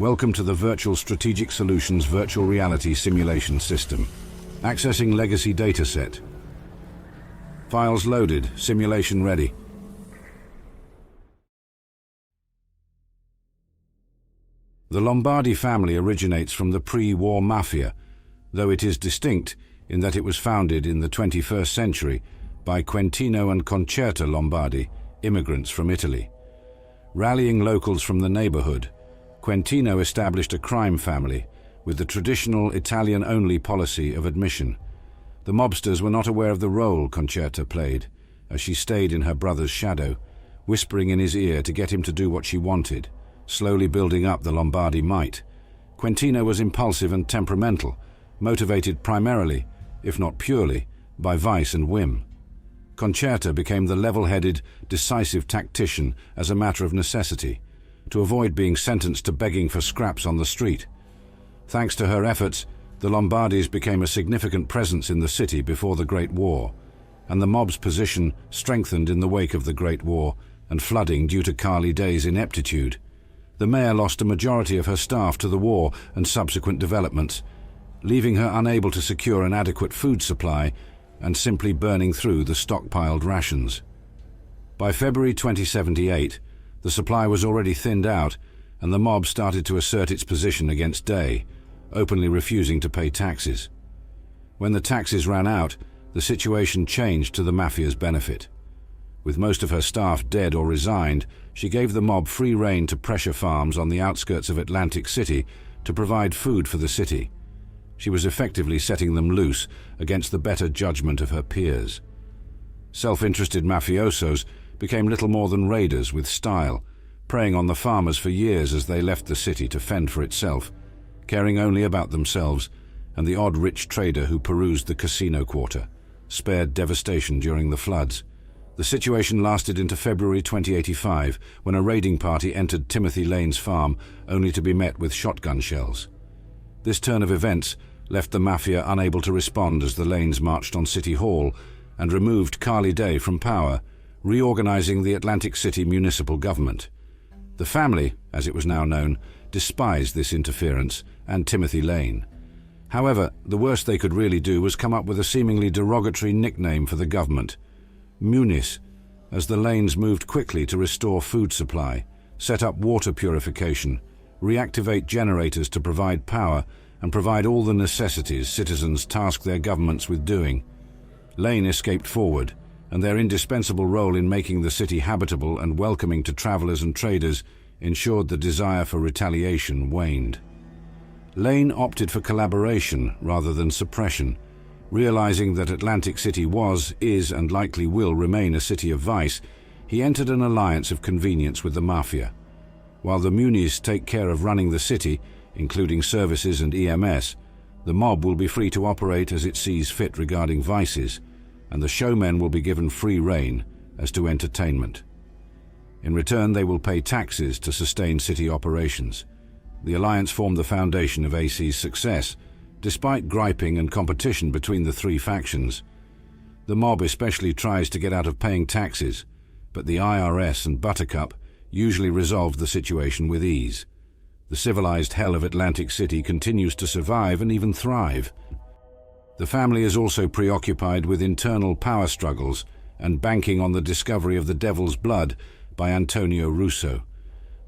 Welcome to the Virtual Strategic Solutions Virtual Reality Simulation System. Accessing legacy dataset. Files loaded, simulation ready. The Lombardi family originates from the pre-war mafia, though it is distinct in that it was founded in the 21st century by Quentino and Concerta Lombardi, immigrants from Italy. Rallying locals from the neighborhood, Quentino established a crime family with the traditional Italian-only policy of admission. The mobsters were not aware of the role Concerta played, as she stayed in her brother's shadow, whispering in his ear to get him to do what she wanted, slowly building up the Lombardi might. Quentino was impulsive and temperamental, motivated primarily, if not purely, by vice and whim. Concerta became the level-headed, decisive tactician as a matter of necessity, to avoid being sentenced to begging for scraps on the street. Thanks to her efforts, the Lombardis became a significant presence in the city before the Great War, and the mob's position strengthened in the wake of the Great War and flooding due to Carly Day's ineptitude. The mayor lost a majority of her staff to the war and subsequent developments, leaving her unable to secure an adequate food supply and simply burning through the stockpiled rations. By February 2078, the supply was already thinned out, and the mob started to assert its position against Day, openly refusing to pay taxes. When the taxes ran out, the situation changed to the mafia's benefit. With most of her staff dead or resigned, she gave the mob free rein to pressure farms on the outskirts of Atlantic City to provide food for the city. She was effectively setting them loose against the better judgment of her peers. Self-interested mafiosos became little more than raiders with style, preying on the farmers for years as they left the city to fend for itself, caring only about themselves and the odd rich trader who perused the casino quarter, spared devastation during the floods. The situation lasted into February 2085, when a raiding party entered Timothy Lane's farm only to be met with shotgun shells. This turn of events left the mafia unable to respond as the Lanes marched on City Hall and removed Carly Day from power, reorganizing the Atlantic City municipal government. The family, as it was now known, despised this interference and Timothy Lane. However, the worst they could really do was come up with a seemingly derogatory nickname for the government, Munis, as the Lanes moved quickly to restore food supply, set up water purification, reactivate generators to provide power, and provide all the necessities citizens tasked their governments with doing. Lane escaped forward, and their indispensable role in making the city habitable and welcoming to travelers and traders ensured the desire for retaliation waned. Lane opted for collaboration rather than suppression, realizing that Atlantic City was, is, and likely will remain a city of vice. He entered an alliance of convenience with the mafia. While the Munis take care of running the city, including services and EMS, the mob will be free to operate as it sees fit regarding vices, and the showmen will be given free rein as to entertainment. In return, they will pay taxes to sustain city operations. The alliance formed the foundation of AC's success, despite griping and competition between the three factions. The mob especially tries to get out of paying taxes, but the IRS and Buttercup usually resolved the situation with ease. The civilized hell of Atlantic City continues to survive and even thrive. The family is also preoccupied with internal power struggles and banking on the discovery of the Devil's Blood by Antonio Russo.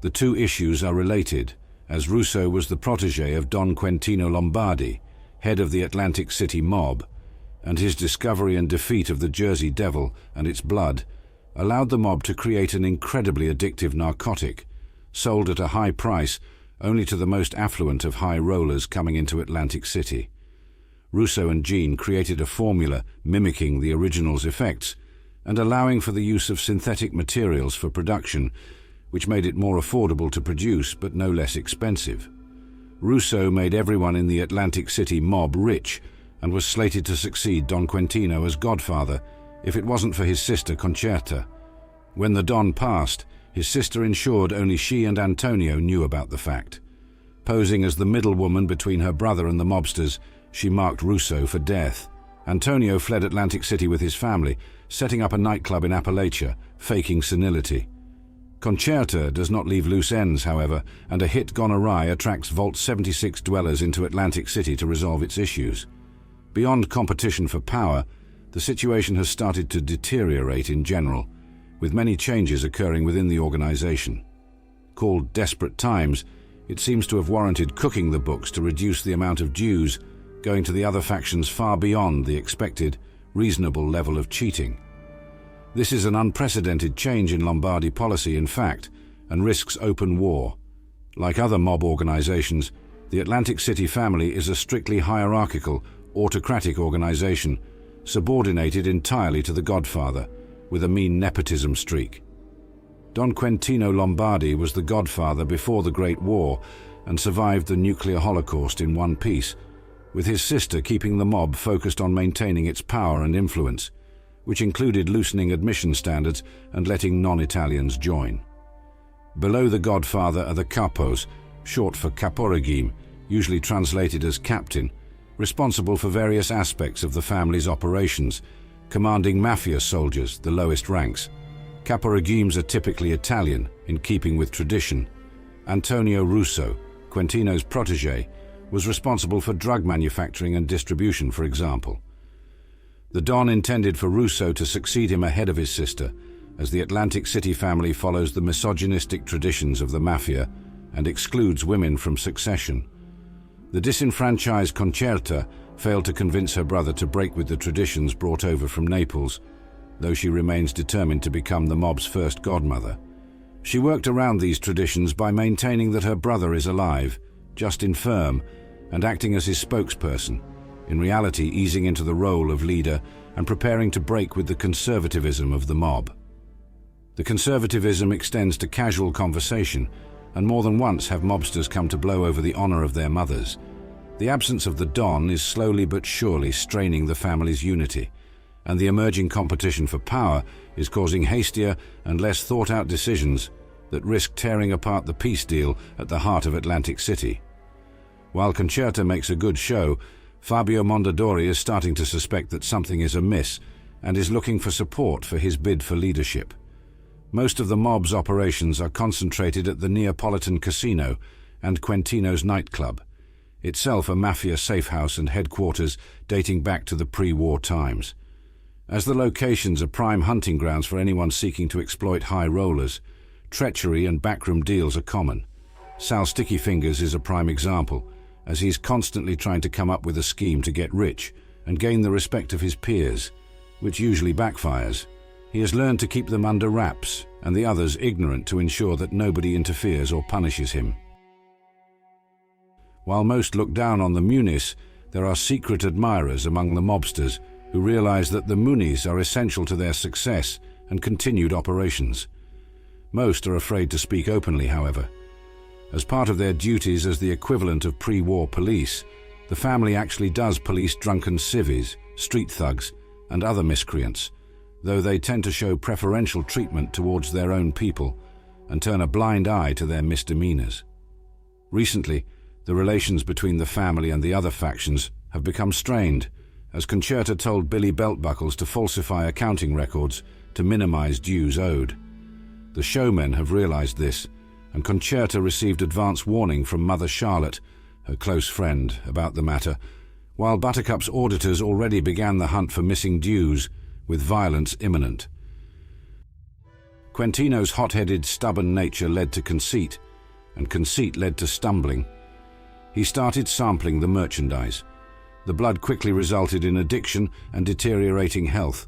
The two issues are related, as Russo was the protege of Don Quentino Lombardi, head of the Atlantic City mob, and his discovery and defeat of the Jersey Devil and its blood allowed the mob to create an incredibly addictive narcotic, sold at a high price only to the most affluent of high rollers coming into Atlantic City. Russo and Jean created a formula mimicking the original's effects and allowing for the use of synthetic materials for production, which made it more affordable to produce but no less expensive. Russo made everyone in the Atlantic City mob rich and was slated to succeed Don Quentino as godfather if it wasn't for his sister Concerta. When the Don passed, his sister ensured only she and Antonio knew about the fact. Posing as the middlewoman between her brother and the mobsters, she marked Russo for death. Antonio fled Atlantic City with his family, setting up a nightclub in Appalachia, faking senility. Concerta does not leave loose ends, however, and a hit gone awry attracts Vault 76 dwellers into Atlantic City to resolve its issues. Beyond competition for power, the situation has started to deteriorate in general, with many changes occurring within the organization. Called desperate times, it seems to have warranted cooking the books to reduce the amount of dues going to the other factions far beyond the expected, reasonable level of cheating. This is an unprecedented change in Lombardi policy, in fact, and risks open war. Like other mob organizations, the Atlantic City family is a strictly hierarchical, autocratic organization, subordinated entirely to the godfather, with a mean nepotism streak. Don Quentino Lombardi was the godfather before the Great War and survived the nuclear holocaust in one piece, with his sister keeping the mob focused on maintaining its power and influence, which included loosening admission standards and letting non-Italians join. Below the godfather are the capos, short for caporegime, usually translated as captain, responsible for various aspects of the family's operations, commanding mafia soldiers, the lowest ranks. Caporegimes are typically Italian, in keeping with tradition. Antonio Russo, Quentino's protégé, was responsible for drug manufacturing and distribution, for example. The Don intended for Russo to succeed him ahead of his sister, as the Atlantic City family follows the misogynistic traditions of the mafia and excludes women from succession. The disenfranchised Concerta failed to convince her brother to break with the traditions brought over from Naples, though she remains determined to become the mob's first godmother. She worked around these traditions by maintaining that her brother is alive, just infirm, and acting as his spokesperson, in reality easing into the role of leader and preparing to break with the conservatism of the mob. The conservatism extends to casual conversation, and more than once have mobsters come to blow over the honor of their mothers. The absence of the Don is slowly but surely straining the family's unity, and the emerging competition for power is causing hastier and less thought-out decisions that risk tearing apart the peace deal at the heart of Atlantic City. While Concerta makes a good show, Fabio Mondadori is starting to suspect that something is amiss and is looking for support for his bid for leadership. Most of the mob's operations are concentrated at the Neapolitan Casino and Quentino's nightclub, itself a mafia safehouse and headquarters dating back to the pre-war times. As the locations are prime hunting grounds for anyone seeking to exploit high rollers, treachery and backroom deals are common. Sal Sticky Fingers is a prime example, as he's constantly trying to come up with a scheme to get rich and gain the respect of his peers, which usually backfires. He has learned to keep them under wraps and the others ignorant to ensure that nobody interferes or punishes him. While most look down on the Munis, there are secret admirers among the mobsters who realize that the Munis are essential to their success and continued operations. Most are afraid to speak openly, however. As part of their duties as the equivalent of pre-war police, the family actually does police drunken civvies, street thugs, and other miscreants, though they tend to show preferential treatment towards their own people and turn a blind eye to their misdemeanors. Recently, the relations between the family and the other factions have become strained, as Concerta told Billy Beltbuckles to falsify accounting records to minimize dues owed. The showmen have realized this, and Concerta received advance warning from Mother Charlotte, her close friend, about the matter, while Buttercup's auditors already began the hunt for missing dues, with violence imminent. Quentino's hot-headed, stubborn nature led to conceit, and conceit led to stumbling. He started sampling the merchandise. The blood quickly resulted in addiction and deteriorating health.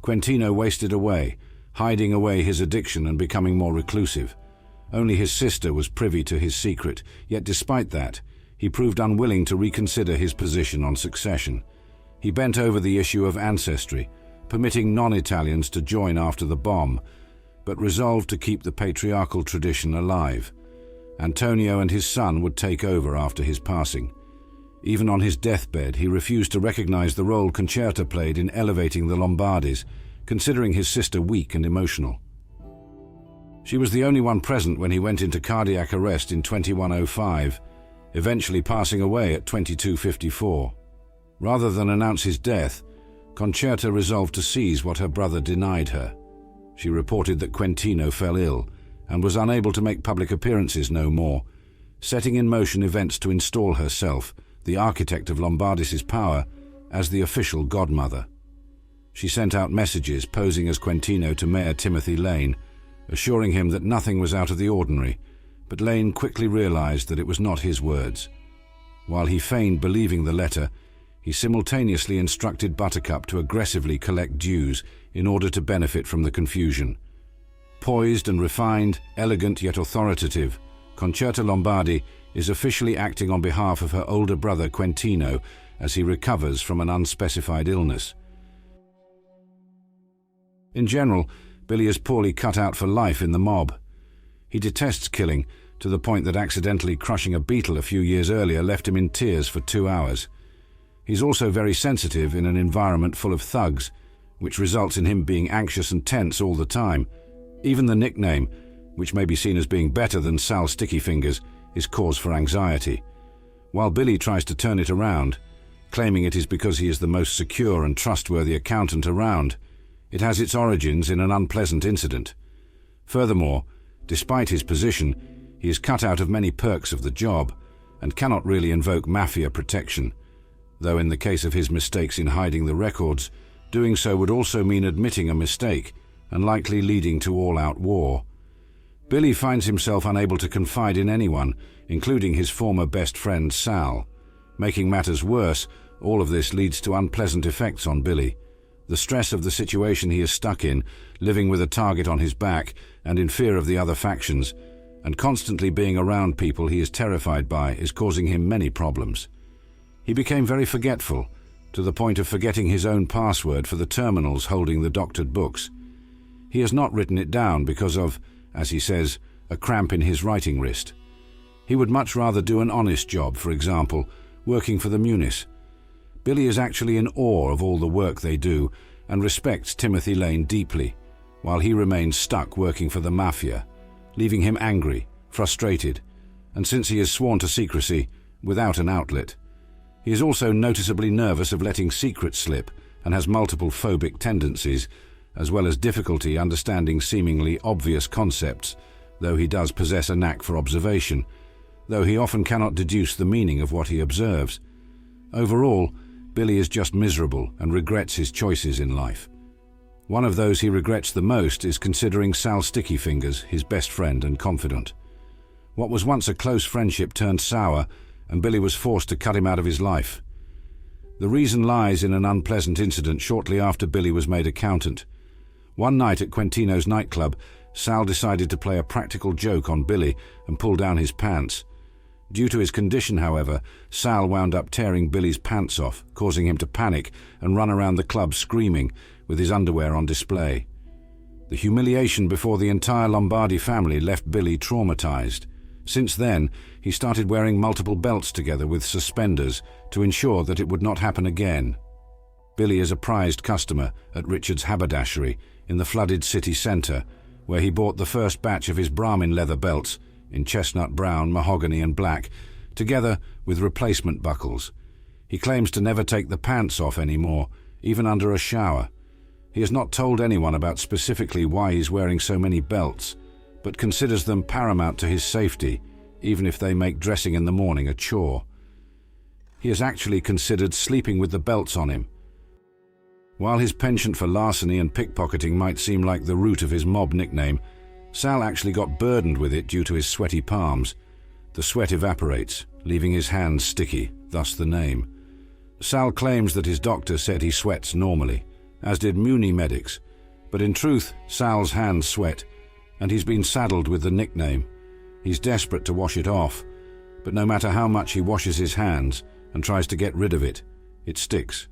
Quentino wasted away, hiding away his addiction and becoming more reclusive. Only his sister was privy to his secret, yet despite that, he proved unwilling to reconsider his position on succession. He bent over the issue of ancestry, permitting non-Italians to join after the bomb, but resolved to keep the patriarchal tradition alive. Antonio and his son would take over after his passing. Even on his deathbed, he refused to recognize the role Concerta played in elevating the Lombardis, considering his sister weak and emotional. She was the only one present when he went into cardiac arrest in 2105, eventually passing away at 2254. Rather than announce his death, Concerta resolved to seize what her brother denied her. She reported that Quentino fell ill and was unable to make public appearances no more, setting in motion events to install herself, the architect of Lombardis' power, as the official godmother. She sent out messages posing as Quentino to Mayor Timothy Lane, assuring him that nothing was out of the ordinary, but Lane quickly realized that it was not his words. While he feigned believing the letter, he simultaneously instructed Buttercup to aggressively collect dues in order to benefit from the confusion. Poised and refined, elegant yet authoritative, Concerta Lombardi is officially acting on behalf of her older brother Quentino as he recovers from an unspecified illness. In general, Billy is poorly cut out for life in the mob. He detests killing, to the point that accidentally crushing a beetle a few years earlier left him in tears for 2 hours. He's also very sensitive in an environment full of thugs, which results in him being anxious and tense all the time. Even the nickname, which may be seen as being better than Sal Sticky Fingers, is cause for anxiety. While Billy tries to turn it around, claiming it is because he is the most secure and trustworthy accountant around, it has its origins in an unpleasant incident. Furthermore, despite his position, he is cut out of many perks of the job and cannot really invoke mafia protection, though in the case of his mistakes in hiding the records, doing so would also mean admitting a mistake and likely leading to all-out war. Billy finds himself unable to confide in anyone, including his former best friend Sal. Making matters worse, all of this leads to unpleasant effects on Billy. The stress of the situation he is stuck in, living with a target on his back and in fear of the other factions, and constantly being around people he is terrified by, is causing him many problems. He became very forgetful, to the point of forgetting his own password for the terminals holding the doctored books. He has not written it down because of, as he says, a cramp in his writing wrist. He would much rather do an honest job, for example, working for the Munis. Billy is actually in awe of all the work they do and respects Timothy Lane deeply, while he remains stuck working for the mafia, leaving him angry, frustrated, and since he is sworn to secrecy, without an outlet. He is also noticeably nervous of letting secrets slip and has multiple phobic tendencies, as well as difficulty understanding seemingly obvious concepts, though he does possess a knack for observation, though he often cannot deduce the meaning of what he observes. Overall, Billy is just miserable and regrets his choices in life. One of those he regrets the most is considering Sal Sticky Fingers his best friend and confidant. What was once a close friendship turned sour, and Billy was forced to cut him out of his life. The reason lies in an unpleasant incident shortly after Billy was made accountant. One night at Quentino's nightclub, Sal decided to play a practical joke on Billy and pull down his pants. Due to his condition, however, Sal wound up tearing Billy's pants off, causing him to panic and run around the club screaming, with his underwear on display. The humiliation before the entire Lombardi family left Billy traumatized. Since then, he started wearing multiple belts together with suspenders to ensure that it would not happen again. Billy is a prized customer at Richard's haberdashery in the flooded city centre, where he bought the first batch of his Brahmin leather belts in chestnut brown, mahogany and black, together with replacement buckles. He claims to never take the pants off anymore, even under a shower. He has not told anyone about specifically why he's wearing so many belts, but considers them paramount to his safety, even if they make dressing in the morning a chore. He has actually considered sleeping with the belts on him. While his penchant for larceny and pickpocketing might seem like the root of his mob nickname, Sal actually got burdened with it due to his sweaty palms. The sweat evaporates, leaving his hands sticky, thus the name. Sal claims that his doctor said he sweats normally, as did Muni medics, but in truth, Sal's hands sweat, and he's been saddled with the nickname. He's desperate to wash it off, but no matter how much he washes his hands and tries to get rid of it, it sticks.